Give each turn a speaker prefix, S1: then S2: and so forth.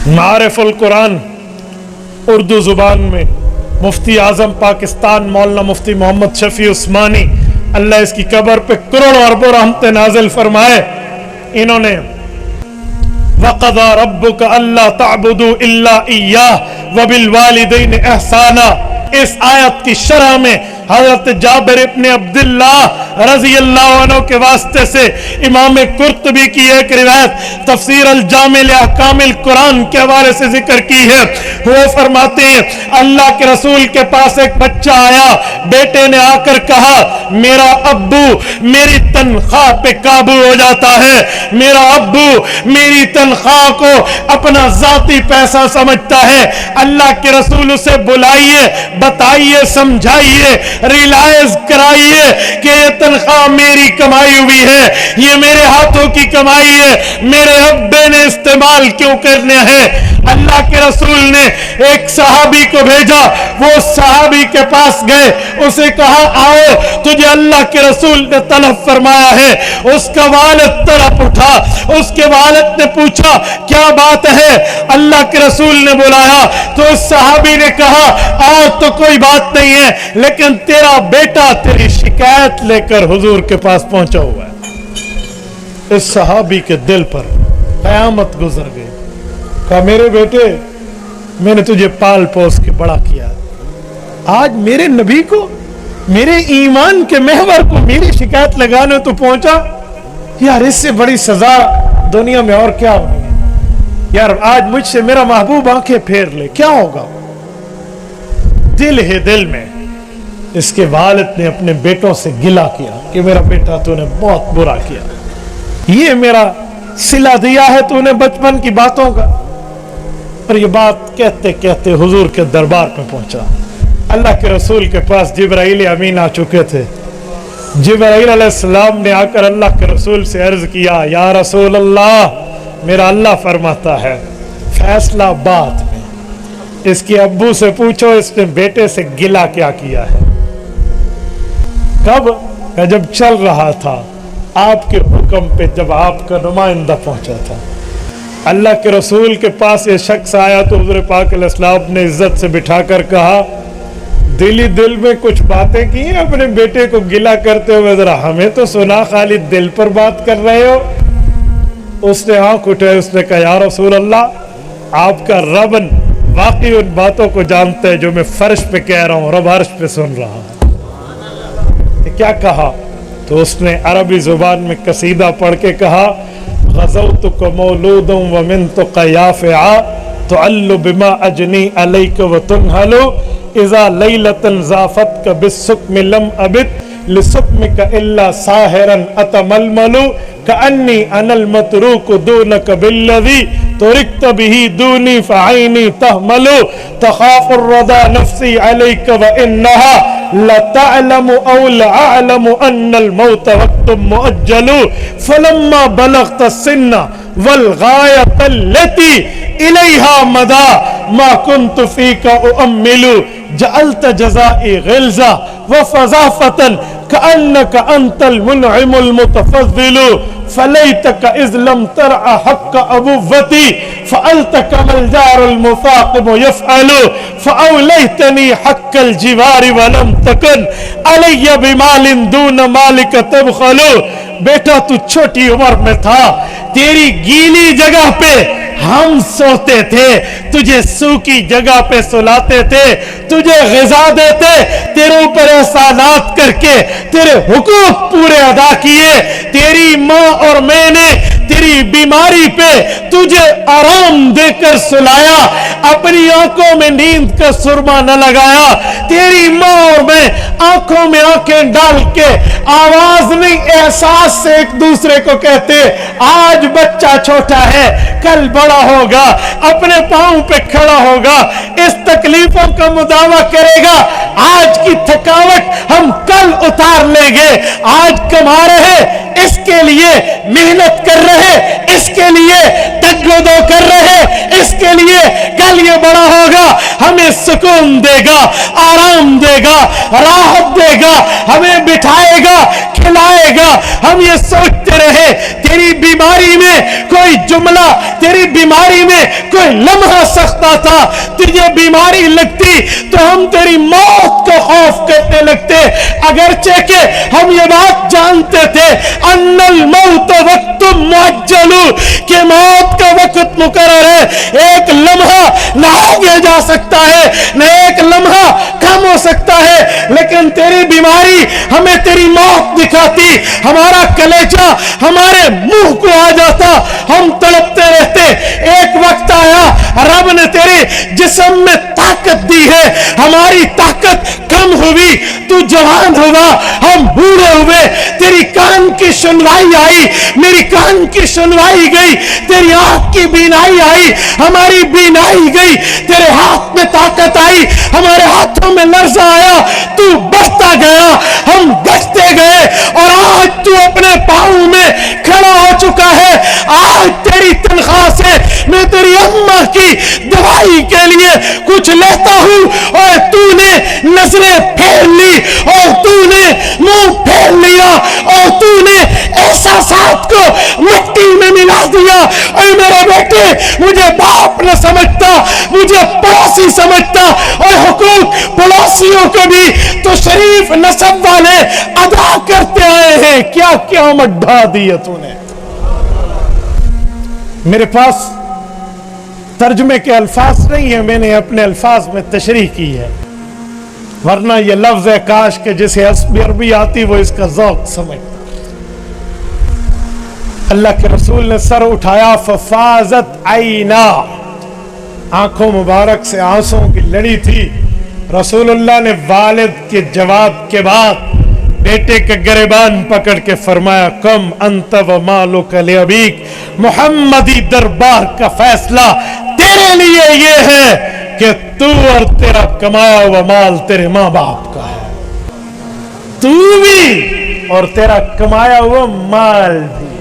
S1: मारिफुल कुरान उर्दू ज़ुबान में मुफ्ती आज़म पाकिस्तान मौलाना मुफ्ती मोहम्मद शफी उस्मानी अल्लाह इसकी कब्र पे करोड़ों अरबों रहमतें नाज़िल फरमाए, इन्होंने वक़ज़ा रब्बुका अल्ला तअबुदू इल्ला इय्याह व बिल वालिदैन एहसाना, इस आयत की शरह में हज़रत जाबिर इब्न अब्दुल्लाह रज़ी अल्लाह अन्हु के वास्ते से इमाम कुर्तुबी की एक रिवायत तफसीर अल जामिल अहकामिल कुरान के हवाले से जिक्र की है। वो फरमाते हैं अल्लाह के रसूल के पास एक बच्चा आया, बेटे ने आकर कहा मेरा अब्बू मेरी तनख्वाह पे काबू हो जाता है, मेरा अब्बू मेरी तनख्वाह को अपना जाती पैसा समझता है। अल्लाह के रसूल उसे बुलाइए, बताइए, समझाइए, रियलाइज कराइए कि ये तनख्वाह मेरी कमाई हुई है, ये मेरे हाथों की कमाई है, मेरे अब्बे ने इस्तेमाल क्यों करने हैं। अल्लाह के रसूल ने एक सहाबी को भेजा, वो सहाबी के पास गए, उसे कहा आओ तुझे अल्लाह के रसूल ने तलब फरमाया है। उसका वालिद तड़प उठा, उसके वालिद ने पूछा क्या बात है, अल्लाह के रसूल ने बुलाया तो उस सहाबी ने कहा आओ तो कोई बात नहीं है, लेकिन तेरा बेटा तेरी शिकायत लेकर हुजूर के पास पहुंचा हुआ है। इस सहाबी के दिल पर कयामत गुजर गई। कहा मेरे बेटे मैंने तुझे पाल पोस के बड़ा किया, आज मेरे नबी को, मेरे ईमान के महवर को मेरी शिकायत लगाने तो पहुंचा। यार इससे बड़ी सजा दुनिया में और क्या होनी है। यार आज मुझसे मेरा महबूब आंखें फेर ले, क्या होगा। दिल है दिल में इसके वालिद ने अपने बेटों से गिला किया कि मेरा बेटा तूने बहुत बुरा किया, ये मेरा सिला दिया है तूने बचपन की बातों का। और ये बात कहते कहते हुजूर के दरबार में पहुंचा। अल्लाह के रसूल के पास जिब्राइल अमीन आ चुके थे। जिब्राइल अलैहिस्सलाम ने आकर अल्लाह के रसूल से अर्ज किया या रसूल अल्लाह, मेरा अल्लाह फरमाता है फैसला बाद में, इसके अब्बू से पूछो इसने बेटे से गिला क्या किया है। कब? जब चल रहा था आपके हुक्म पे, जब आपका नुमाइंदा पहुंचा था। अल्लाह के रसूल के पास ये शख्स आया तो हुज़ूर पाक अलैहिस्सलाम ने इज्जत से बिठाकर कहा दिल ही दिल में कुछ बातें की हैं अपने बेटे को गिला करते हुए, जरा हमें तो सुना, खाली दिल पर बात कर रहे हो। उसने आंख उठाई, उसने कहा या रसूल अल्लाह, आपका रब वाकई उन बातों को जानते हैं जो मैं फर्श पे कह रहा हूँ, रब अर्श पे सुन रहा है। क्या कहा? तो उसने अरबी जुबान में कसीदा पढ़ के कहा ग़ज़वतुका मौलूदुन व मिनतुका याफ़िआ तुअल्लु बिमा अजनी अलैका व तुनहलु इज़ा लैलतन ज़ाफ़तका बिस्सुक्मि लम अबित लिसुक्मिका इल्ला साहिरन अतमलमलु कअन्नी अनल मतरूकु दूनका बिल्लज़ी तुरिकत बिही दूनी फ़अैनी तहमलु तख़ाफ़ुर रदा नफ़्सी अलैका व इन्नहा लतअलमु औ लअअलमु अन्नल मौत वक़्तुम मुअज्जलु फलम्मा बलग़त सिन्ना वल गायतल्लती इलैहा मदा मा कुन्तु फ़ीका उअम्मिलु जअलत जज़ाई ग़िल्ज़ा व फ़ज़ाफ़तन कअन्नका अंतल मुनइमुल मुतफ़ज़्ज़िलु फलैतका इज़ लम तरअ हक़्क़ अबुव्वती फ़अल्तका मल जारुल मुफ़ाक़िबु यफ़अलु फ़अवलैतनी हक़्क़ल जिवारि व लम तकुन अलैया बिमालिन दून मालिक तबख़लु। बेटा तू छोटी उम्र में था, तेरी गीली जगह पे हम सोते थे, तुझे सूखी जगह पे सुलाते थे, तुझे ग़िज़ा देते, तेरे ऊपर एहसानात करके तेरे हुकूक पूरे अदा किए। तेरी माँ और मैंने तेरी बीमारी पे तुझे आराम देकर सुलाया, अपनी आंखों में नींद का सुरमा न लगाया। तेरी माँ और मैं आंखों में आंखें डाल के आवाज नहीं एहसास से एक दूसरे को कहते आज बच्चा छोटा है कल बड़ा होगा, अपने पांव पे खड़ा होगा, इस तकलीफों का मुदावा करेगा, आज की थकावट हम कल उतार लेंगे, आज कमा रहे इसके लिए मेहनत कर रहे, इसके लिए तगदो कर रहे, इसके लिए कल ये बड़ा होगा, हमें सुकून देगा, आराम देगा, राहत देगा, हमें बिठाएगा, खिलाएगा। हम ये सोचते रहे तेरी बीमारी में कोई जुमला, तेरी बीमारी में कोई लम्हा सख्ता था, तुझे बीमारी लगती तो हम तेरी मौत को खौफ करने लगते, अगरचे के हम ये बात जानते थे अन्नल मौत वक्त मुअज्जलु, कि मौत का वक्त मुकर्रर है, एक लम्हा न आगे जा सकता है न एक लम्हा कम हो सकता है, लेकिन तेरी बीमारी हमें तेरी मौत दिखाती, हमारा कलेजा हमारे मुंह को आ जाता, हम तड़पते रहते। एक वक्त आया रब ने तेरे जिस्म में ताकत दी है, हमारी ताकत कम हुई, तू जवान हुआ, हम बूढ़े हुए, तेरी कान की सुनवाई आई, मेरी कान की सुनवाई गई, तेरी आंख की बीनाई आई, हमारी बीनाई गई, तेरे हाथ में ताकत आई, हमारे हाथों में लर्जा आया, तू बढ़ता गया, हम बढ़ते गए, और आज तू अपने पांव में खड़ा हो चुका है। आज तेरी तनख्वाह से मैं तेरी अम्मा की दवाई के लिए कुछ लेता हूं, और तूने नजरें फेर ली, और तूने मुंह फेर लिया, और तूने एहसासात को मिट्टी में मिला दिया। और मेरे बेटे, मुझे बाप न समझता, मुझे पड़ोसी समझता, और हुकूक पड़ोसियों को भी तो शरीफ नसब वाले अदा करते आए हैं। क्या क़यामत ढा दी है तूने। मेरे पास तर्जुमे के अल्फाज नहीं है, मैंने अपने अल्फाज में तशरीह की है, वरना ये लफ्ज है काश के जिसे अरबी आती वो इसका ज़ौक़ समझता। अल्लाह के रसूल ने सर उठाया, फफाजत आईना, आंखों मुबारक से आंसुओं की लड़ी थी। रसूलुल्लाह ने वालिद के जवाब के बाद बेटे के गिरबान पकड़ के फरमाया, कम अंत व मालुक लिअबीक, मुहम्मदी दरबार का फैसला तेरे लिए ये है कि तू और तेरा कमाया हुआ माल तेरे माँ बाप का है, तू भी और तेरा कमाया हुआ माल भी।